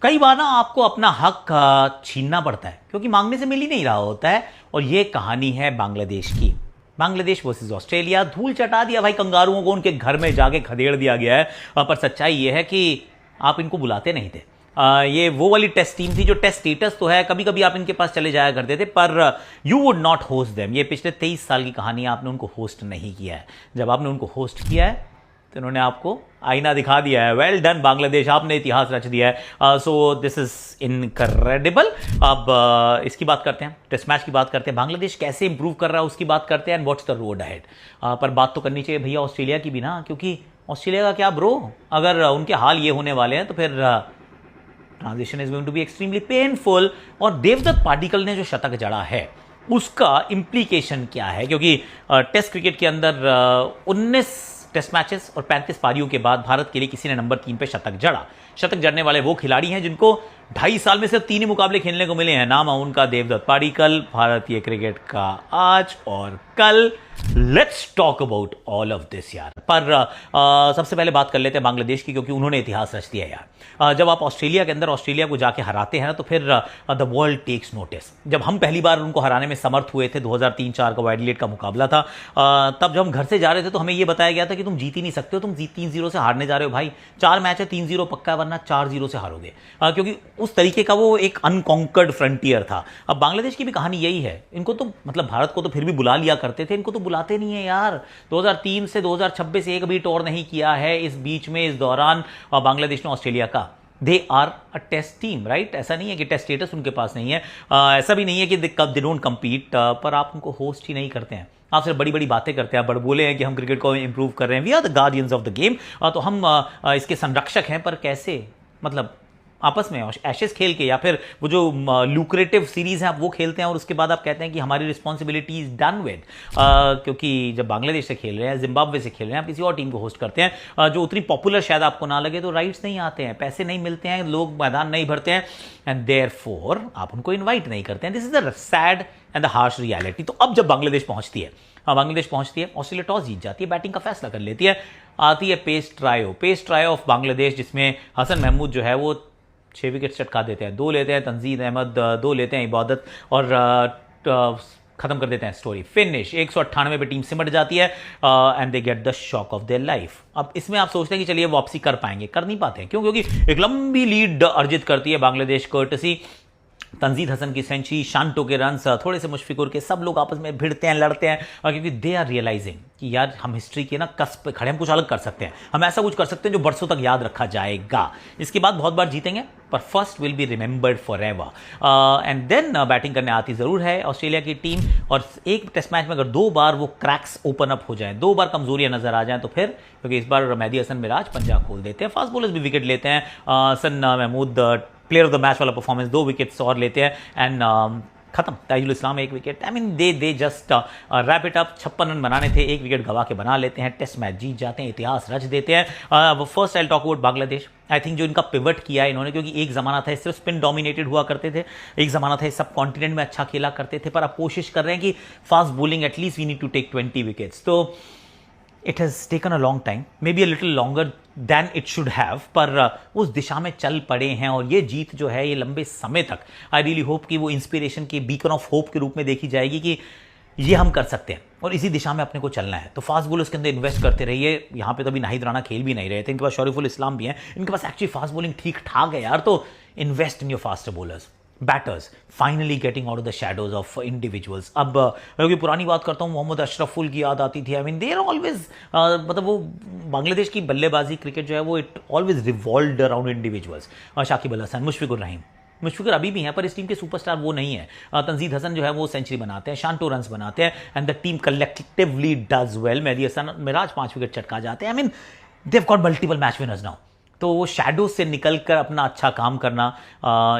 कई बार ना आपको अपना हक छीनना पड़ता है क्योंकि मांगने से मिल ही नहीं रहा होता है। और ये कहानी है बांग्लादेश की। Bangladesh versus Australia. धूल चटा दिया भाई कंगारुओं को, उनके घर में जाके खदेड़ दिया गया है। पर सच्चाई ये है कि आप इनको बुलाते नहीं थे। ये वो वाली टेस्ट टीम थी जो टेस्ट स्टेटस तो है, कभी कभी आप इनके पास चले जाया करते थे, पर you would not host them. ये पिछले 23 साल की कहानी है, आपने उनको होस्ट नहीं किया है। जब आपने उनको होस्ट किया है तो इन्होंने आपको आईना दिखा दिया है। वेल डन बांग्लादेश, आपने इतिहास रच दिया है। So this is incredible. अब इसकी बात करते हैं, टेस्ट मैच की बात करते हैं, बांग्लादेश कैसे इंप्रूव कर रहा है उसकी बात करते हैं, and what's the road ahead. पर बात तो करनी चाहिए भैया ऑस्ट्रेलिया की भी ना, क्योंकि ऑस्ट्रेलिया का क्या ब्रो, अगर उनके हाल ये होने वाले हैं तो फिर transition is going to be extremely painful. और देवदत्त पाडिक्कल ने जो शतक जड़ा है उसका इम्प्लीकेशन क्या है, क्योंकि टेस्ट क्रिकेट के अंदर 19 टेस्ट मैचेस और 35 पारियों के बाद भारत के लिए किसी ने नंबर 3 पे शतक जड़ा। शतक जड़ने वाले वो खिलाड़ी हैं जिनको 2.5 साल में सिर्फ 3 ही मुकाबले खेलने को मिले हैं। नाम है उनका देवदत्त पाडिक्कल, भारतीय क्रिकेट का आज और कल। Let's talk about all of this यार। पर सबसे पहले बात कर लेते हैं बांग्लादेश की, क्योंकि उन्होंने इतिहास रच दिया यार। जब आप ऑस्ट्रेलिया के अंदर ऑस्ट्रेलिया को जाके हराते हैं तो फिर द वर्ल्ड टेक्स नोटिस। जब हम पहली बार उनको हराने में समर्थ हुए थे, 2003-04 का एडिलेड का मुकाबला था, तब जब हम घर से जा रहे थे तो हमें यह बताया गया था कि तुम जीत ही नहीं सकते हो, तुम 3-0 से हारने जा रहे हो भाई। 4 मैच है, 3-0 पक्का है, वरना 4-0 से हारोगे, क्योंकि उस तरीके का वो एक अनकॉन्कर्ड फ्रंटियर था। अब बांग्लादेश की भी कहानी यही है। इनको तो मतलब भारत को तो फिर भी बुला लिया करते थे, इनको तो बुलाते नहीं है यार। 2003 से 2026 एक भी टूर नहीं किया है। इस बीच में, इस दौरान बांग्लादेश ने ऑस्ट्रेलिया का, they are a test team right. ऐसा नहीं है कि टेस्ट स्टेटस उनके पास नहीं है, ऐसा भी नहीं है कि दे डोंट कम्पीट, पर आप उनको होस्ट ही नहीं करते हैं। आप सिर्फ बड़ी बड़ी बातें करते हैं, बड़ बोले हैं कि हम क्रिकेट को इंप्रूव कर रहे हैं, we are the guardians of the game. तो हम इसके संरक्षक हैं, पर कैसे, मतलब आपस में एशेस खेल के, या फिर वो जो लुक्रेटिव सीरीज है आप वो खेलते हैं और उसके बाद आप कहते हैं कि हमारी रिस्पॉन्सिबिलिटी इज डन विद। क्योंकि जब बांग्लादेश से खेल रहे हैं, जिम्बाब्वे से खेल रहे हैं, आप किसी और टीम को होस्ट करते हैं जो उतनी पॉपुलर शायद आपको ना लगे, तो राइट्स नहीं आते हैं, पैसे नहीं मिलते हैं, लोग मैदान नहीं भरते हैं, एंड देयरफॉर आप उनको इन्वाइट नहीं करते हैं। This is the sad and the harsh reality. तो अब जब बांग्लादेश पहुंचती है, ऑस्ट्रेलिया टॉस जीत जाती है, बैटिंग का फैसला कर लेती है। आती है पेस ट्रायो ऑफ बांग्लादेश, जिसमें हसन महमूद जो है वो 6 विकेट चटका देते हैं, 2 लेते हैं तंजीद अहमद, 2 लेते हैं इबादत, और खत्म कर देते हैं स्टोरी। फिनिश 198 पे टीम सिमट जाती है, and they get the shock of their life. अब इसमें आप सोचते हैं कि चलिए वापसी कर पाएंगे, कर नहीं पाते हैं। क्यों? क्योंकि एक लंबी लीड अर्जित करती है बांग्लादेश कर्टसी तंजीद हसन की सेंचुरी, शांटो के रन, थोड़े से मुशफिकुर के, सब लोग आपस में भिड़ते हैं, लड़ते हैं, क्योंकि दे आर रियलाइजिंग कि यार हम हिस्ट्री के ना कस्प पे खड़े, हम कुछ अलग कर सकते हैं, हम ऐसा कुछ कर सकते हैं जो बरसों तक याद रखा जाएगा। इसके बाद बहुत बार जीतेंगे, पर first will be remembered forever. And then batting करने आती जरूर है ऑस्ट्रेलिया की टीम, और एक टेस्ट मैच में अगर 2 बार वो क्रैक्स ओपन अप हो जाए, 2 बार कमजोरियां नजर आ जाएं, तो फिर, क्योंकि इस बार मेहदी हसन मिराज पंजा खोल देते हैं, फास्ट बॉलर्स भी विकेट लेते हैं, Hasan Mahmud player of the match वाला परफॉर्मेंस, 2 विकेट्स और लेते हैं, एंड खत्म। Taijul Islam 1 wicket. I mean they just wrap it up. 56 run बनाने थे, 1 विकेट गवा के बना लेते हैं, टेस्ट मैच जीत जाते हैं, इतिहास रच देते हैं। First I talk about Bangladesh. I think जो इनका पिवट किया है इन्होंने, क्योंकि एक जमाना था सिर्फ स्पिन डोमिनेटेड हुआ करते थे, एक जमाना था सब कॉन्टिनेंट में अच्छा खेला करते थे, पर अब कोशिश कर रहे हैं कि fast bowling at least we need to take 20 wickets. तो it has taken a long time, maybe a little longer than it should have, पर उस दिशा में चल पड़े हैं। और ये जीत जो है ये लंबे समय तक, आई रियली होप कि वो इंस्पिरेशन के, बीकन ऑफ होप के रूप में देखी जाएगी कि ये हम कर सकते हैं और इसी दिशा में अपने को चलना है। तो फास्ट बॉलर्स के अंदर इन्वेस्ट करते रहिए। यहाँ पे तो अभी नाहिद राणा खेल भी नहीं रहे थे, इनके पास शरीफुल इस्लाम भी हैं, इनके पास एक्चुअली फास्ट बॉलिंग ठीक ठाक है यार। तो invest in your fast bowlers, batters finally getting out of the shadows of individuals. अब क्योंकि पुरानी बात करता हूँ, मोहम्मद अशरफुल की याद आती थी। I mean they are always, मतलब वो बांग्लादेश की बल्लेबाजी क्रिकेट जो है वो it always revolved around individuals. Shakib Al Hasan, Mushfiqur Rahim, Mushfiqur अभी भी हैं, पर इस टीम के सुपरस्टार वो नहीं है। तंजीद हसन जो है वो सेंचुरी बनाते हैं, शांटो रन्स बनाते हैं, and the team collectively does well. Mehidy Hasan Miraz 5 wicket चटका जाते हैं। I mean they got multiple match winners now. तो वो शैडो से निकलकर अपना अच्छा काम करना,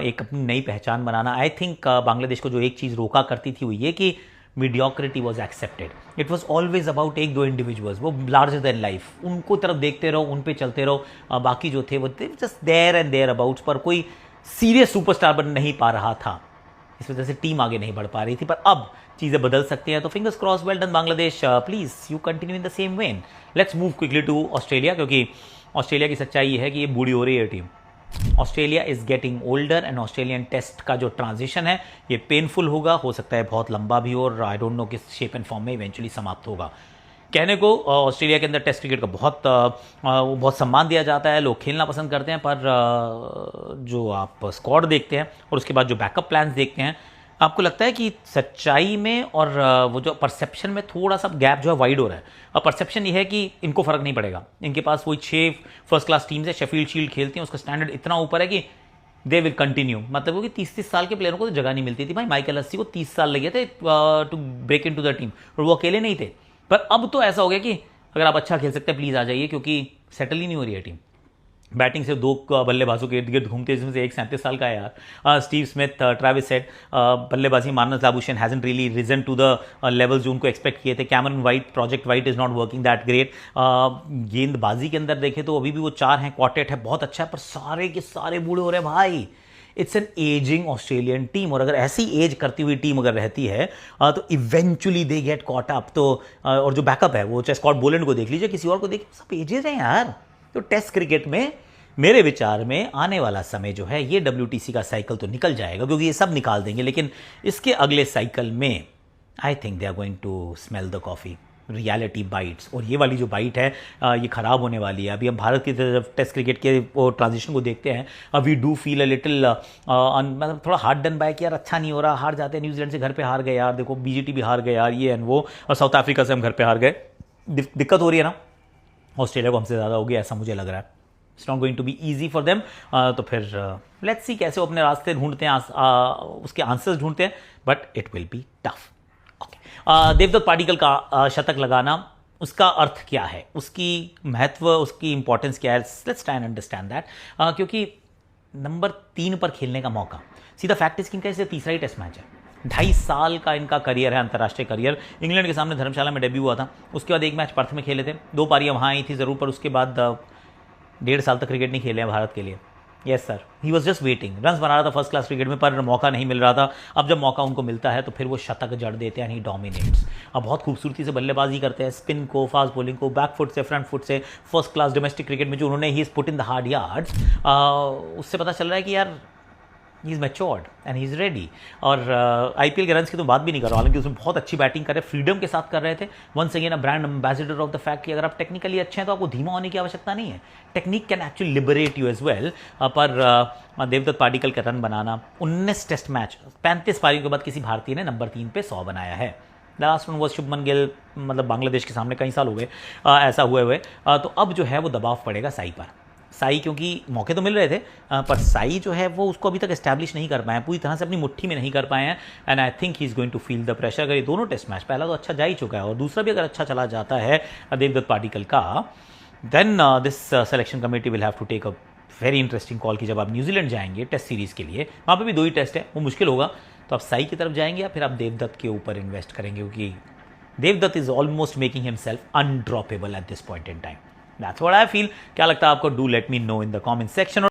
एक अपनी नई पहचान बनाना। आई थिंक बांग्लादेश को जो एक चीज़ रोका करती थी वो ये कि mediocrity was accepted. It was always about 1-2 individuals, वो लार्जर देन लाइफ, उनको तरफ देखते रहो, उन पे चलते रहो। बाकी जो थे वो just there and thereabouts, पर कोई सीरियस सुपरस्टार बन नहीं पा रहा था। इस वजह से टीम आगे नहीं बढ़ पा रही थी, पर अब चीज़ें बदल सकती हैं। तो fingers cross, well done Bangladesh, please you continue in the same vein. Let's move quickly to Australia, क्योंकि ऑस्ट्रेलिया की सच्चाई ये है कि ये बूढ़ी हो रही है टीम। Australia is getting older and Australian test का जो ट्रांजिशन है ये पेनफुल होगा, हो सकता है बहुत लंबा भी हो, और आई डोंट नो किस शेप एंड फॉर्म में इवेंचुअली समाप्त होगा। कहने को ऑस्ट्रेलिया के अंदर टेस्ट क्रिकेट का बहुत सम्मान दिया जाता है, लोग खेलना पसंद करते हैं, पर जो आप स्क्वाड देखते हैं और उसके बाद जो बैकअप प्लान्स देखते हैं, आपको लगता है कि सच्चाई में और वो जो परसेप्शन में थोड़ा सा गैप जो है वाइड हो रहा है। और परसेप्शन ये है कि इनको फर्क नहीं पड़ेगा, इनके पास वही 6 फर्स्ट क्लास टीम्स है, शेफील्ड शील्ड खेलती हैं, उसका स्टैंडर्ड इतना ऊपर है कि दे विल कंटिन्यू। मतलब वो कि 30-30 साल के प्लेयरों को तो जगह नहीं मिलती थी भाई। माइकल हस्सी को 30 साल लगे थे to break into the team, और वो अकेले नहीं थे। पर अब तो ऐसा हो गया कि अगर आप अच्छा खेल सकते हैं प्लीज़ आ जाइए, क्योंकि सेटल ही नहीं हो रही है टीम। बैटिंग से 2 बल्लेबाजों के इर्द गिर्द घूमते, जिसमें से एक 37 साल का है यार, स्टीव स्मिथ, ट्रेविस हेड। बल्लेबाजी Marnus Labuschagne hasn't really risen to the level जो उनको एक्सपेक्ट किए थे। Cameron White, project White is not working that great. गेंदबाजी के अंदर देखें तो अभी भी वो 4 हैं, क्वार्टेट है, बहुत अच्छा है, पर सारे के सारे बूढ़े हो रहे हैं भाई। It's an ageing Australian team, और अगर ऐसी एज करती हुई टीम अगर रहती है तो eventually they get caught up. तो और जो बैकअप है वो चाहे स्कॉट बोलैंड को देख लीजिए, किसी और को देखिए, सब एजेस हैं यार। तो टेस्ट क्रिकेट में मेरे विचार में आने वाला समय जो है ये WTC का साइकिल तो निकल जाएगा, क्योंकि ये सब निकाल देंगे, लेकिन इसके अगले साइकिल में I think they are going to smell the coffee, reality bites. और ये वाली जो बाइट है ये ख़राब होने वाली है। अभी हम भारत की तरफ टेस्ट क्रिकेट के ट्रांजिशन को देखते हैं, we do feel a little मतलब थोड़ा हार्ड डन बाय कि यार अच्छा नहीं हो रहा, हार जाते हैं, न्यूजीलैंड से घर पे हार गए यार, देखो BGT भी हार गए यार, ये एंड वो, और साउथ अफ्रीका से हम घर पे हार गए। दिक्कत हो रही है ना, ऑस्ट्रेलिया को हमसे ज़्यादा होगी ऐसा मुझे लग रहा है। It's not going to be easy for them. तो फिर लेट्स सी कैसे वो अपने रास्ते ढूंढते हैं, उसके आंसर्स ढूंढते हैं, but it will be tough. Okay, Devdutt Padikkal का शतक लगाना, उसका अर्थ क्या है, उसकी महत्व, उसकी इंपॉर्टेंस क्या है, let's try and understand that. क्योंकि नंबर 3 पर खेलने का मौका, सीधा फैक्ट इस इनका इसे तीसरा ही टेस्ट मैच है। 2.5 साल का इनका करियर है, अंतर्राष्ट्रीय करियर। इंग्लैंड के सामने धर्मशाला में डेब्यू हुआ था, उसके बाद एक मैच पर्थ में खेले थे, 2 पारियां वहाँ आई थी ज़रूर, पर उसके बाद 1.5 साल तक क्रिकेट नहीं खेले हैं भारत के लिए। Yes sir, he was just waiting, runs बना रहा था फर्स्ट क्लास क्रिकेट में, पर मौका नहीं मिल रहा था। अब जब मौका उनको मिलता है तो फिर वो शतक जड़ देते हैं, ही डोमिनेट्स। अब बहुत खूबसूरती से बल्लेबाजी करते हैं, स्पिन को, फास्ट बॉलिंग को, बैक फुट से, फ्रंट फुट से, फर्स्ट क्लास डोमेस्टिक क्रिकेट में जो उन्होंने he is put in the hard yards, उससे पता चल रहा है कि यार he is matured and he is ready. और IPL के रन्स की तो बात भी नहीं कर रहा, हालांकि उसमें बहुत अच्छी बैटिंग कर रहे, फ्रीडम के साथ कर रहे थे। Once again a brand ambassador of the fact कि अगर आप टेक्निकली अच्छे हैं तो आपको धीमा होने की आवश्यकता नहीं है, technique can actually liberate you as well. पर देवदत्त पाडिक्कल का रन बनाना, 19 टेस्ट मैच, 35 पारियों के बाद किसी भारतीय ने नंबर 3 पे 100 बनाया है। लास्ट वन वो शुभमन गिल, मतलब बांग्लादेश के सामने कई साल हो गए ऐसा हुए। तो अब जो है वो दबाव पड़ेगा साई पर। साई, क्योंकि मौके तो मिल रहे थे, पर साई जो है वो उसको अभी तक एस्टैब्लिश नहीं कर पाए हैं, पूरी तरह से अपनी मुट्ठी में नहीं कर पाए हैं। And I think he is going to feel the pressure. अगर ये दोनों टेस्ट मैच, पहला तो अच्छा जा ही चुका है और दूसरा भी अगर अच्छा चला जाता है देवदत्त पाडिक्कल का, then this selection committee will have to take a very interesting call कि जब आप न्यूजीलैंड जाएंगे टेस्ट सीरीज़ के लिए, वहाँ पर भी 2 ही टेस्ट है, वो मुश्किल होगा, तो आप साई की तरफ जाएंगे या फिर आप देवदत्त के ऊपर इन्वेस्ट करेंगे, क्योंकि Devdutt is almost making himself undroppable at this point in time. That's what I feel. क्या लगता है आपको? Do let me know in the comment section.